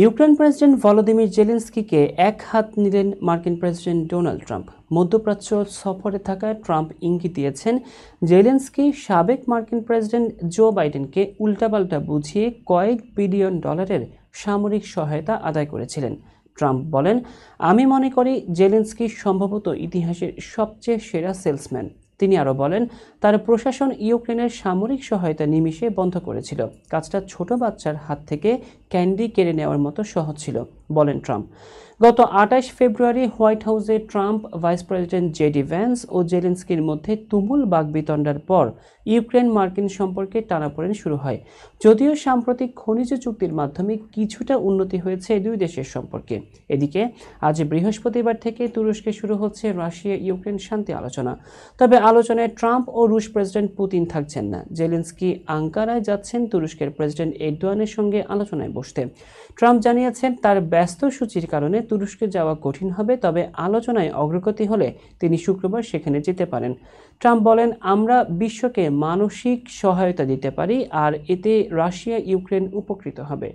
Ukraine president Volodymyr জেলেনস্কিকে এক হাত নিলেন মার্কিন প্রেসিডেন্ট ডোনাল্ড ট্রাম্প। মধ্যপ্রাচ্য সফরে থাকা ট্রাম্প ইঙ্গিত দিয়েছেন, জেলেনস্কি সাবেক মার্কিন প্রেসিডেন্ট জো বাইডেনকে উল্টাপাল্টা বুঝিয়ে কয়েক বিলিয়ন ডলারের সামরিক সহায়তা আদায় করেছিলেন। ট্রাম্প বলেন, আমি মনে করি জেলেনস্কি সম্ভবত ইতিহাসের সবচেয়ে সেরা সেলসম্যান। তিনি আরও বলেন, তার প্রশাসন ইউক্রেনের সামরিক সহায়তা নিমিষে বন্ধ করেছিল। কাজটা ছোট বাচ্চার হাত থেকে ক্যান্ডি কেড়ে নেওয়ার মতো সহজ ছিল, বলেন ট্রাম্প। গত ২৮ ফেব্রুয়ারি হোয়াইট হাউসে Trump, vice president JD Vance ও জেলেনস্কির মধ্যে তুমুল বাকবিতণ্ডার পর ইউক্রেন মার্কিন সম্পর্কে টানাপোড়েন শুরু হয়। যদিও সাম্প্রতিক খনিজ চুক্তির মাধ্যমে কিছুটা উন্নতি হয়েছে দুই দেশের সম্পর্কে। এদিকে আজ বৃহস্পতিবার থেকে তুরস্কে শুরু হচ্ছে রাশিয়া ইউক্রেন শান্তি আলোচনা। তবে আলোচনায় ট্রাম্প ও রুশ প্রেসিডেন্ট পুতিন থাকছেন না। জেলেনস্কি আঙ্কারায় যাচ্ছেন তুরস্কের প্রেসিডেন্ট এরদোয়ানের সঙ্গে আলোচনায় বসতে। ট্রাম্প জানিয়েছেন, তার ব্যস্ত সূচির কারণে তুরস্কে যাওয়া কঠিন হবে, তবে আলোচনায় অগ্রগতি হলে তিনি শুক্রবার সেখানে যেতে পারেন। ট্রাম্প বলেন, আমরা বিশ্বকে মানসিক সহায়তা দিতে পারি, আর এতে রাশিয়া ইউক্রেন উপকৃত হবে।